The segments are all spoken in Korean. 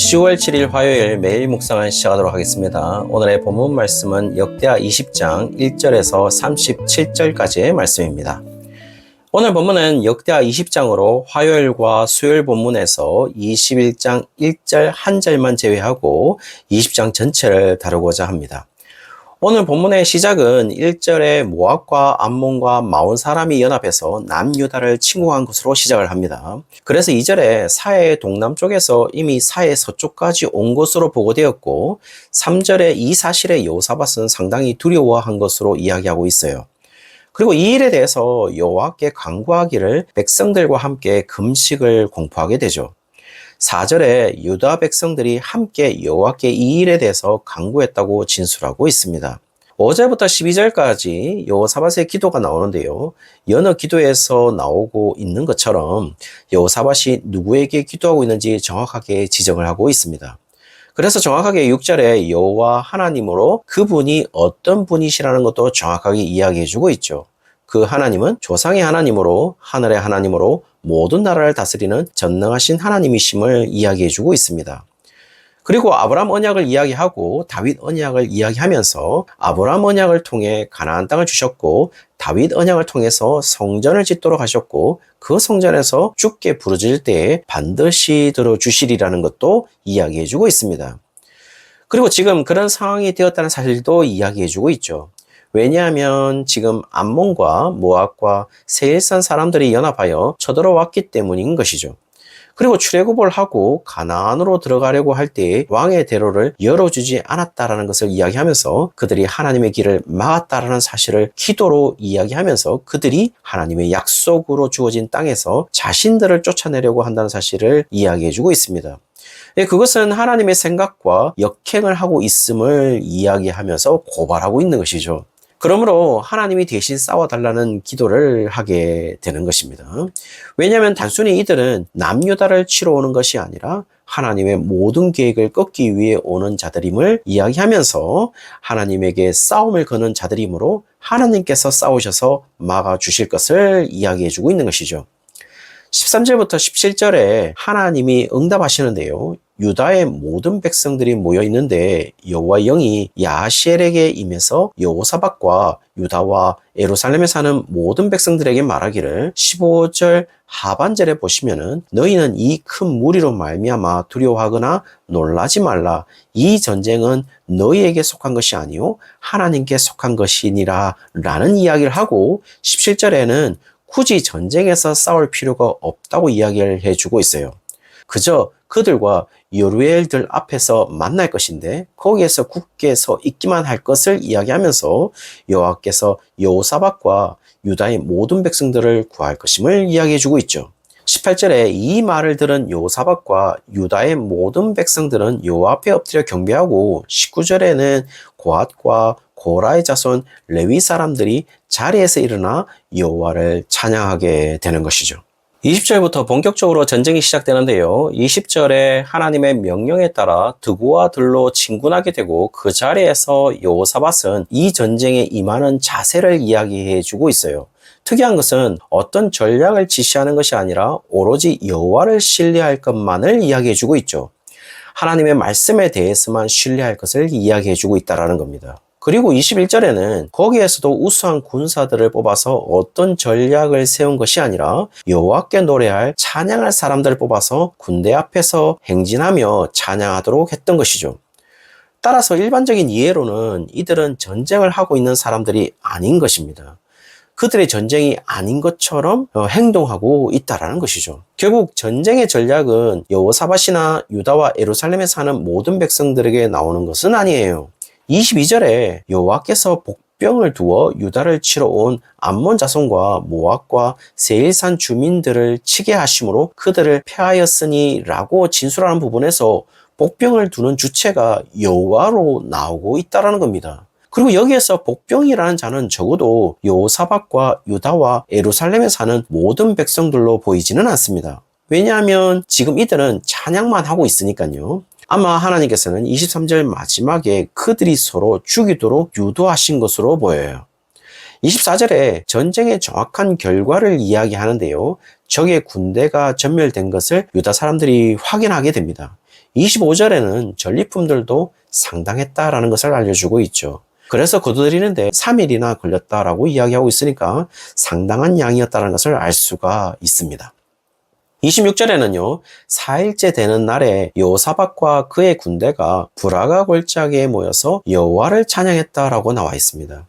10월 7일 화요일 매일 묵상을 시작하도록 하겠습니다. 오늘의 본문 말씀은 역대하 20장 1절에서 37절까지의 말씀입니다. 오늘 본문은 역대하 20장으로 화요일과 수요일 본문에서 21장 1절 한 절만 제외하고 20장 전체를 다루고자 합니다. 오늘 본문의 시작은 1절에 모압과 암몬과 마온 사람이 연합해서 남유다를 침공한 것으로 시작을 합니다. 그래서 2절에 사해의 동남쪽에서 이미 사해 서쪽까지 온 것으로 보고되었고 3절에 이 사실에 여호사밧은 상당히 두려워한 것으로 이야기하고 있어요. 그리고 이 일에 대해서 여호와께 간구하기를 백성들과 함께 금식을 공포하게 되죠. 4절에 유다 백성들이 함께 여호와께 이 일에 대해서 간구했다고 진술하고 있습니다. 5절부터 12절까지 여호사밧의 기도가 나오는데요. 여러 기도에서 나오고 있는 것처럼 여호사밧이 누구에게 기도하고 있는지 정확하게 지정을 하고 있습니다. 그래서 정확하게 6절에 여호와 하나님으로 그분이 어떤 분이시라는 것도 정확하게 이야기해주고 있죠. 그 하나님은 조상의 하나님으로 하늘의 하나님으로 모든 나라를 다스리는 전능하신 하나님이심을 이야기해주고 있습니다. 그리고 아브라함 언약을 이야기하고 다윗 언약을 이야기하면서 아브라함 언약을 통해 가나안 땅을 주셨고 다윗 언약을 통해서 성전을 짓도록 하셨고 그 성전에서 주께 부르짖을 때에 반드시 들어주시리라는 것도 이야기해주고 있습니다. 그리고 지금 그런 상황이 되었다는 사실도 이야기해주고 있죠. 왜냐하면 지금 암몬과 모압과 세일산 사람들이 연합하여 쳐들어왔기 때문인 것이죠. 그리고 출애굽을 하고 가나안으로 들어가려고 할 때에 왕의 대로를 열어주지 않았다라는 것을 이야기하면서 그들이 하나님의 길을 막았다라는 사실을 기도로 이야기하면서 그들이 하나님의 약속으로 주어진 땅에서 자신들을 쫓아내려고 한다는 사실을 이야기해주고 있습니다. 그것은 하나님의 생각과 역행을 하고 있음을 이야기하면서 고발하고 있는 것이죠. 그러므로 하나님이 대신 싸워달라는 기도를 하게 되는 것입니다. 왜냐하면 단순히 이들은 남유다를 치러 오는 것이 아니라 하나님의 모든 계획을 꺾기 위해 오는 자들임을 이야기하면서 하나님에게 싸움을 거는 자들이므로 하나님께서 싸우셔서 막아주실 것을 이야기해주고 있는 것이죠. 13절부터 17절에 하나님이 응답하시는데요. 유다의 모든 백성들이 모여 있는데 여호와의 영이 야하시엘에게 임해서 여호사밧과 유다와 예루살렘에 사는 모든 백성들에게 말하기를 15절 하반절에 보시면은 너희는 이 큰 무리로 말미암아 두려워하거나 놀라지 말라. 이 전쟁은 너희에게 속한 것이 아니요 하나님께 속한 것이니라 라는 이야기를 하고 17절에는 굳이 전쟁에서 싸울 필요가 없다고 이야기를 해주고 있어요. 그저 그들과 여루엘들 앞에서 만날 것인데 거기에서 굳게 서 있기만 할 것을 이야기하면서 여호와께서 여호사밧과 유다의 모든 백성들을 구할 것임을 이야기해주고 있죠. 18절에 이 말을 들은 여호사밧과 유다의 모든 백성들은 여호와 앞에 엎드려 경배하고 19절에는 고핫과 고라의 자손 레위 사람들이 자리에서 일어나 여호와를 찬양하게 되는 것이죠. 20절부터 본격적으로 전쟁이 시작되는데요. 20절에 하나님의 명령에 따라 드고와 들로 진군하게 되고 그 자리에서 여호사밧은 이 전쟁에 임하는 자세를 이야기해 주고 있어요. 특이한 것은 어떤 전략을 지시하는 것이 아니라 오로지 여호와를 신뢰할 것만을 이야기해 주고 있죠. 하나님의 말씀에 대해서만 신뢰할 것을 이야기해 주고 있다는 겁니다. 그리고 21절에는 거기에서도 우수한 군사들을 뽑아서 어떤 전략을 세운 것이 아니라 여호와께 노래할 찬양할 사람들을 뽑아서 군대 앞에서 행진하며 찬양하도록 했던 것이죠. 따라서 일반적인 이해로는 이들은 전쟁을 하고 있는 사람들이 아닌 것입니다. 그들의 전쟁이 아닌 것처럼 행동하고 있다라는 것이죠. 결국 전쟁의 전략은 여호사밧이나 유다와 예루살렘에 사는 모든 백성들에게 나오는 것은 아니에요. 22절에 여호와께서 복병을 두어 유다를 치러 온 암몬 자손과 모압과 세일산 주민들을 치게 하심으로 그들을 패하였으니 라고 진술하는 부분에서 복병을 두는 주체가 여호와로 나오고 있다는 겁니다. 그리고 여기에서 복병이라는 자는 적어도 여호사밧과 유다와 예루살렘에 사는 모든 백성들로 보이지는 않습니다. 왜냐하면 지금 이들은 찬양만 하고 있으니까요. 아마 하나님께서는 23절 마지막에 그들이 서로 죽이도록 유도하신 것으로 보여요. 24절에 전쟁의 정확한 결과를 이야기하는데요. 적의 군대가 전멸된 것을 유다 사람들이 확인하게 됩니다. 25절에는 전리품들도 상당했다라는 것을 알려주고 있죠. 그래서 거두드리는데 3일이나 걸렸다라고 이야기하고 있으니까 상당한 양이었다는 것을 알 수가 있습니다. 26절에는요, 4일째 되는 날에 여호사밧과 그의 군대가 브라가 골짜기에 모여서 여호와를 찬양했다라고 나와 있습니다.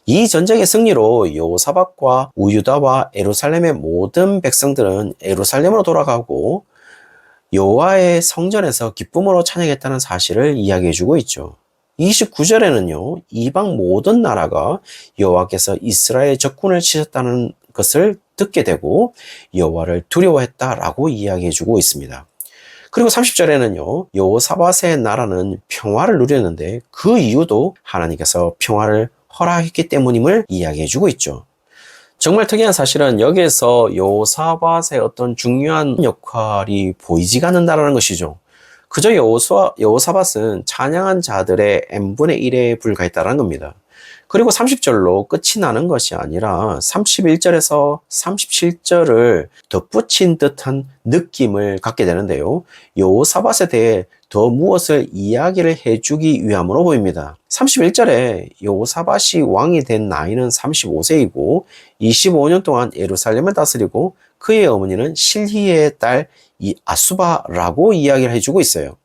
이 전쟁의 승리로 여호사밧과 우유다와 예루살렘의 모든 백성들은 예루살렘으로 돌아가고 여호와의 성전에서 기쁨으로 찬양했다는 사실을 이야기해주고 있죠. 29절에는요, 이방 모든 나라가 여호와께서 이스라엘 적군을 치셨다는 것을 듣게 되고 여호와를 두려워했다라고 이야기해주고 있습니다. 그리고 30절에는요, 여호사밧의 나라는 평화를 누렸는데 그 이유도 하나님께서 평화를 허락했기 때문임을 이야기해주고 있죠. 정말 특이한 사실은 여기에서 여호사밧의 어떤 중요한 역할이 보이지가 않는다는 것이죠. 그저 여호사밧은 찬양한 자들의 n분의 1에 불과했다는 겁니다. 그리고 30절로 끝이 나는 것이 아니라 31절에서 37절을 덧붙인 듯한 느낌을 갖게 되는데요. 여호사밧에 대해 더 무엇을 이야기를 해주기 위함으로 보입니다. 31절에 여호사밧이 왕이 된 나이는 35세이고 25년 동안 예루살렘을 다스리고 그의 어머니는 실히의 딸 아수바라고 이야기를 해주고 있어요.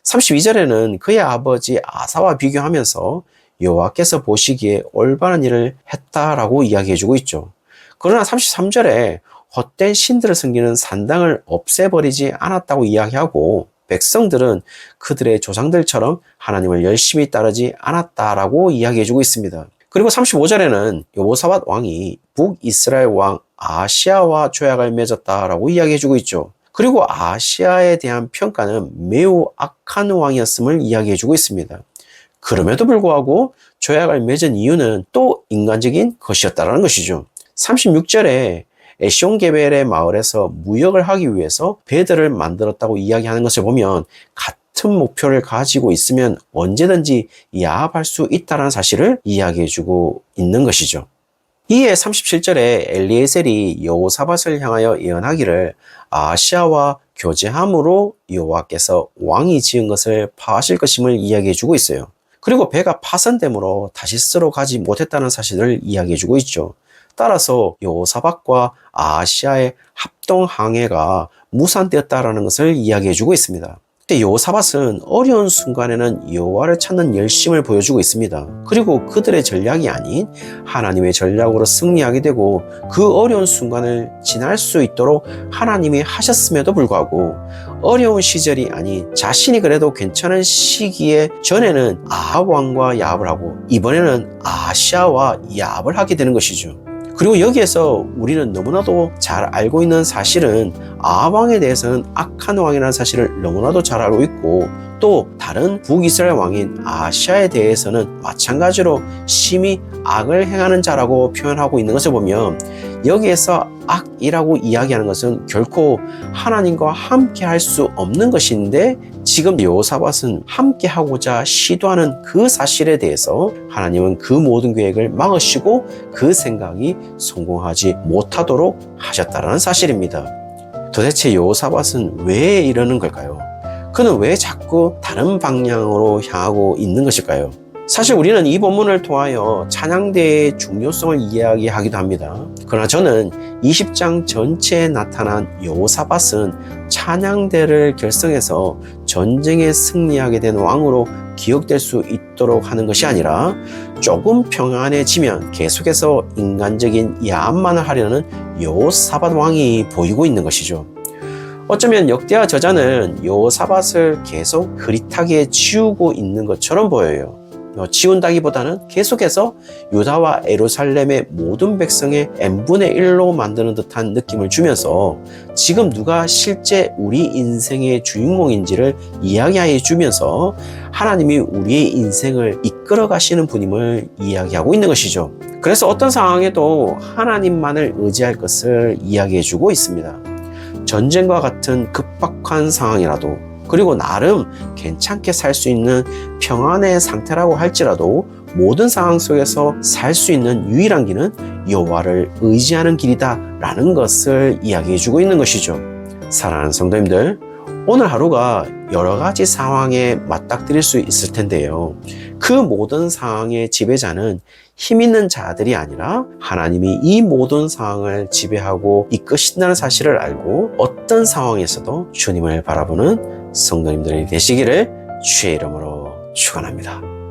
32절에는 그의 아버지 아사와 비교하면서 여호와께서 보시기에 올바른 일을 했다라고 이야기해주고 있죠. 그러나 33절에 헛된 신들을 섬기는 산당을 없애버리지 않았다고 이야기하고 백성들은 그들의 조상들처럼 하나님을 열심히 따르지 않았다라고 이야기해주고 있습니다. 그리고 35절에는 여호사밧 왕이 북이스라엘 왕 아시아와 조약을 맺었다라고 이야기해주고 있죠. 그리고 아시아에 대한 평가는 매우 악한 왕이었음을 이야기해주고 있습니다. 그럼에도 불구하고 조약을 맺은 이유는 또 인간적인 것이었다는 것이죠. 36절에 에시온게벨의 마을에서 무역을 하기 위해서 배들을 만들었다고 이야기하는 것을 보면 같은 목표를 가지고 있으면 언제든지 야합할 수 있다는 사실을 이야기해주고 있는 것이죠. 이에 37절에 엘리에셀이 여호사밧을 향하여 예언하기를 아시아와 교제함으로 여호와께서 왕이 지은 것을 파하실 것임을 이야기해주고 있어요. 그리고 배가 파손됨으로 다시스로 가지 못했다는 사실을 이야기해주고 있죠. 따라서 여호사밧과 아시아의 합동 항해가 무산되었다라는 것을 이야기해주고 있습니다. 그때 여호사밧은 어려운 순간에는 여호와를 찾는 열심을 보여주고 있습니다. 그리고 그들의 전략이 아닌 하나님의 전략으로 승리하게 되고 그 어려운 순간을 지날 수 있도록 하나님이 하셨음에도 불구하고 어려운 시절이 아닌 자신이 그래도 괜찮은 시기에 전에는 아합 왕과 야합을 하고 이번에는 아시아와 야합을 하게 되는 것이죠. 그리고 여기에서 우리는 너무나도 잘 알고 있는 사실은 아합 왕에 대해서는 악한 왕이라는 사실을 너무나도 잘 알고 있고 또 다른 북이스라엘 왕인 아시아에 대해서는 마찬가지로 심히 악을 행하는 자라고 표현하고 있는 것을 보면 여기에서 악이라고 이야기하는 것은 결코 하나님과 함께 할 수 없는 것인데 지금 여호사밧은 함께 하고자 시도하는 그 사실에 대해서 하나님은 그 모든 계획을 막으시고 그 생각이 성공하지 못하도록 하셨다는 사실입니다. 도대체 여호사밧은 왜 이러는 걸까요? 그는 왜 자꾸 다른 방향으로 향하고 있는 것일까요? 사실 우리는 이 본문을 통하여 찬양대의 중요성을 이야기하기도 합니다. 그러나 저는 20장 전체에 나타난 여호사밧은 찬양대를 결성해서 전쟁에 승리하게 된 왕으로 기억될 수 있도록 하는 것이 아니라 조금 평안해지면 계속해서 인간적인 야합만을 하려는 여호사밧 왕이 보이고 있는 것이죠. 어쩌면 역대하 저자는 여호사밧을 계속 흐릿하게 지우고 있는 것처럼 보여요. 지운다기보다는 계속해서 유다와 예루살렘의 모든 백성의 n분의 1로 만드는 듯한 느낌을 주면서 지금 누가 실제 우리 인생의 주인공인지를 이야기해 주면서 하나님이 우리의 인생을 이끌어 가시는 분임을 이야기하고 있는 것이죠. 그래서 어떤 상황에도 하나님만을 의지할 것을 이야기해 주고 있습니다. 전쟁과 같은 급박한 상황이라도 그리고 나름 괜찮게 살 수 있는 평안의 상태라고 할지라도 모든 상황 속에서 살 수 있는 유일한 길은 여호와를 의지하는 길이다 라는 것을 이야기해 주고 있는 것이죠. 사랑하는 성도님들, 오늘 하루가 여러 가지 상황에 맞닥뜨릴 수 있을 텐데요. 그 모든 상황의 지배자는 힘 있는 자들이 아니라 하나님이 이 모든 상황을 지배하고 이끄신다는 사실을 알고 어떤 상황에서도 주님을 바라보는 성도님들이 되시기를 주의 이름으로 축원합니다.